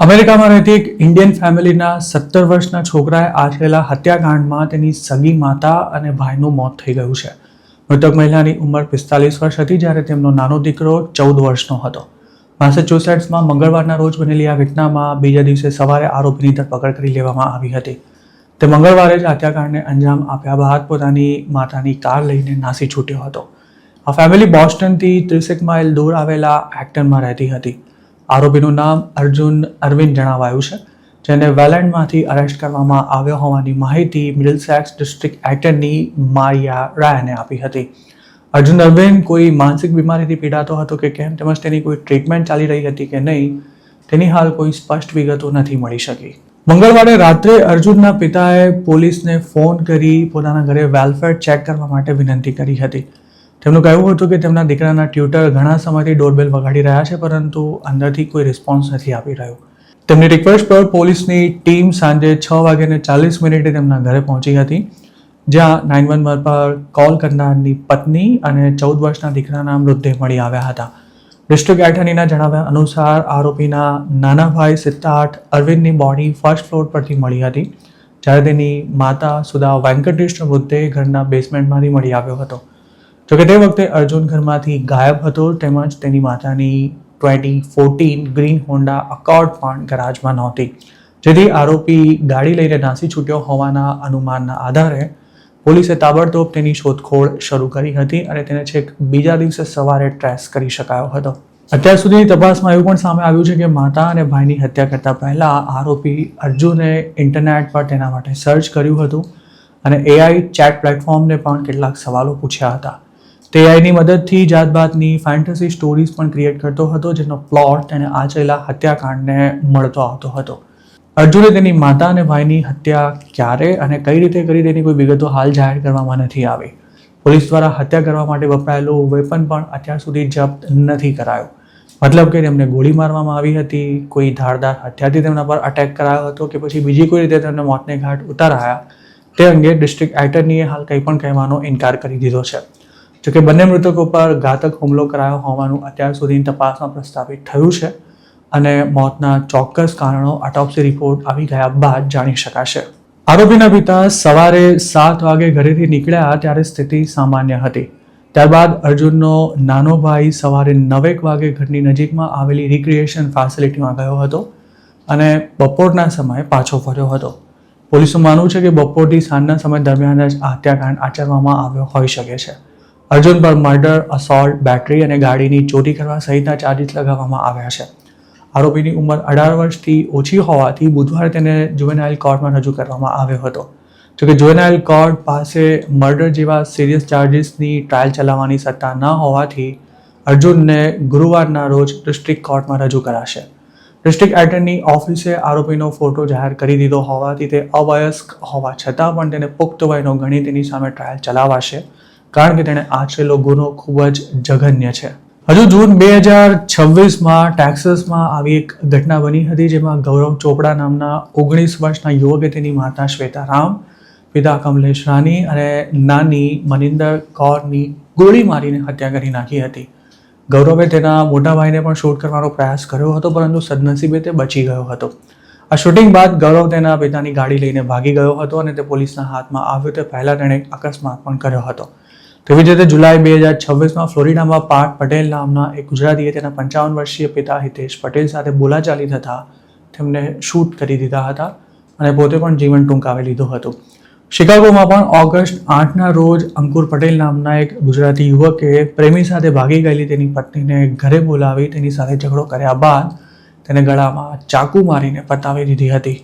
અમેરિકામાં રહેતી એક ઇન્ડિયન ફેમિલીના 17 વર્ષના છોકરાએ આચરેલા હત્યાકાંડમાં તેની સગી માતા અને ભાઈનું મોત થઈ ગયું છે. મૃતક મહિલાની ઉંમર 45 વર્ષ હતી જ્યારે તેમનો નાનો દીકરો 14 વર્ષનો હતો. મેસેચ્યુસેટ્સમાં મંગળવારના રોજ બનેલી આ ઘટનામાં બીજા દિવસે સવારે આરોપીની ધરપકડ કરી લેવામાં આવી હતી. તે મંગળવારે જ હત્યાકાંડને અંજામ આપ્યા બાદ પોતાની માતાની કાર લઈને નાસી છૂટ્યો હતો. આ ફેમિલી બોસ્ટનથી 30 માઇલ દૂર આવેલા એક્ટનમાં રહેતી હતી. આરોપીનું નામ અર્જુન અરવિંદ જણાવાયું છે, જેને વેલેન્ડમાંથી અરેસ્ટ કરવામાં આવ્યો હોવાની માહિતી મિડલસેક્સ ડિસ્ટ્રિક્ટ એટર્ની મારિયા રાયને આપી હતી. અર્જુન અરવિંદ કોઈ માનસિક બીમારીથી પીડાતો હતો કે કેમ તેમજ તેની કોઈ ટ્રીટમેન્ટ ચાલી રહી હતી કે નહીં તેની હાલ કોઈ સ્પષ્ટ વિગતો નથી મળી શકી. મંગળવારે રાત્રે અર્જુનના પિતાએ પોલીસને ફોન કરી પોતાના ઘરે વેલફેર ચેક કરવા માટે વિનંતી કરી હતી. તેમનું કહેવું હતું કે તેમના દીકરાના ટ્યુટર ઘણા સમયથી ડોરબેલ વગાડી રહ્યા છે, પરંતુ અંદરથી કોઈ રિસ્પોન્સ નથી આપી રહ્યું. તેમની રિક્વેસ્ટ પર પોલીસની ટીમ સાંજે 6:40 તેમના ઘરે પહોંચી હતી, જ્યાં 911 પર કોલ કરનારની પત્ની અને 14 વર્ષના દીકરાના મૃતદેહ મળી આવ્યા હતા. ડિસ્ટ્રિક્ટ એટર્નીના જણાવ્યા અનુસાર આરોપીના નાના ભાઈ સિદ્ધાર્થ અરવિંદની બોડી ફર્સ્ટ ફ્લોર પરથી મળી હતી, જ્યારે તેની માતા સુધા વેંકટેશનો મૃતદેહ ઘરના બેસમેન્ટમાંથી મળી આવ્યો હતો. જોકે તે વખતે અર્જુન ઘરમાંથી ગાયબ હતો, તેમજ તેની માતાની 2014 ગ્રીન હોન્ડા અકોર્ડ પણ ગરાજમાં નહોતી, જેથી આરોપી ગાડી લઈને નાસી છૂટ્યો હોવાના અનુમાનના આધારે પોલીસે તાબડતોબ તેની શોધખોળ શરૂ કરી હતી અને તેને છેક બીજા દિવસે સવારે ટ્રેસ કરી શકાયો હતો. અત્યાર સુધીની તપાસમાં એવું પણ સામે આવ્યું છે કે માતા અને ભાઈની હત્યા કરતા પહેલા આરોપી અર્જુને ઇન્ટરનેટ પર તેના માટે સર્ચ કર્યું હતું અને એઆઈ ચેટ પ્લેટફોર્મને પણ કેટલાક સવાલો પૂછ્યા હતા. તે એઆઈની મદદથી જાતભાતની ફેન્ટસી સ્ટોરીઝ પણ ક્રિએટ કરતો હતો, જેનો પ્લોટ તેને આચરેલા હત્યાકાંડને મળતો આવતો હતો. અર્જુને તેની માતા અને ભાઈની હત્યા ક્યારે અને કઈ રીતે કરી તેની કોઈ વિગતો હાલ જાહેર કરવામાં નથી આવી. પોલીસ દ્વારા હત્યા કરવા માટે વપરાયેલું વેપન પણ અત્યાર સુધી જપ્ત નથી કરાયો. મતલબ કે તેમને ગોળી મારવામાં આવી હતી, કોઈ ધારદાર હથિયારથી તેમના પર અટેક કરાયો હતો કે પછી બીજી કોઈ રીતે તેમને મોતને ઘાટ ઉતારાયા, તે અંગે ડિસ્ટ્રિક્ટ એટર્નીએ હાલ કંઈ પણ કહેવાનો ઇનકાર કરી દીધો છે. જોકે બંને મૃતકો પર ઘાતક હુમલો કરાયો હોવાનું અત્યાર સુધીની તપાસમાં પ્રસ્તાવિત થયું છે અને મોતના ચોક્કસ કારણો ઓટોપ્સી રિપોર્ટ આવી ગયા બાદ જાણી શકાશે. આરોપીના પિતા સવારે 7 વાગે ઘરેથી નીકળ્યા ત્યારે સ્થિતિ સામાન્ય હતી. ત્યારબાદ અર્જુનનો નાનો ભાઈ સવારે 9 વાગે ઘરની નજીકમાં આવેલી રિક્રિએશન ફેસિલિટીમાં ગયો હતો અને બપોરના સમયે પાછો ફર્યો હતો. પોલીસનું માનવું છે કે બપોરથી સાંજના સમય દરમિયાન જ આ હત્યાકાંડ આચરવામાં આવ્યો હોઈ શકે છે. અર્જુન પર મર્ડર, અસોલ્ટ, બેટરી અને ગાડીની ચોરી કરવા સહિતના ચાર્જીસ લગાવવામાં આવ્યા છે. આરોપીની ઉંમર 18 વર્ષથી ઓછી હોવાથી બુધવારે તેને જુવેનાઇલ કોર્ટમાં રજૂ કરવામાં આવ્યો હતો. જોકે જુવેનાઇલ કોર્ટ પાસે મર્ડર જેવા સિરિયસ ચાર્જીસની ટ્રાયલ ચલાવવાની સત્તા ન હોવાથી અર્જુનને ગુરુવારના રોજ ડિસ્ટ્રિક્ટ કોર્ટમાં રજૂ કરાશે. ડિસ્ટ્રિક્ટ એટર્ની ઓફિસે આરોપીનો ફોટો જાહેર કરી દીધો હોવાથી તે અવયસ્ક હોવા છતાં પણ તેને પુખ્ત વયનો ગણી તેની સામે ટ્રાયલ ચલાવાશે, કારણ કે તેણે આચરેલો ગુનો ખૂબ જ જઘન્ય છે. હજુ જૂન 2026માં ટેક્સાસમાં આવી એક ઘટના બની હતી, જેમાં ગૌરવ ચોપડા નામના 19 વર્ષના યુવકે તેની માતા શ્વેતા રામ, પિતા કમલેશ રાની અને નાની મનિંદર કૌરની ગોળી મારીને હત્યા કરી નાખી હતી. ગૌરવે તેના મોટા ભાઈને પણ શૂટ કરવાનો પ્રયાસ કર્યો હતો, પરંતુ સદનસીબે તે બચી ગયો હતો. આ શૂટિંગ બાદ ગૌરવ તેના પિતાની ગાડી લઈને ભાગી ગયો હતો અને તે પોલીસના હાથમાં આવ્યો તે પહેલાં તેણે એક અકસ્માત પણ કર્યો હતો. તેવી જ રીતે જુલાઈ 2026માં ફ્લોરિડામાં પાર્થ પટેલ નામના એક ગુજરાતીએ તેના 55 વર્ષીય પિતા હિતેશ પટેલ સાથે બોલાચાલી થતાં તેમને શૂટ કરી દીધા હતા અને પોતે પણ જીવન ટૂંકાવી લીધું હતું. શિકાગોમાં પણ ઓગસ્ટ 8ના રોજ અંકુર પટેલ નામના એક ગુજરાતી યુવકે પ્રેમી સાથે ભાગી ગયેલી તેની પત્નીને ઘરે બોલાવી તેની સાથે ઝઘડો કર્યા બાદ તેને ગળામાં ચાકુ મારીને પતાવી દીધી હતી.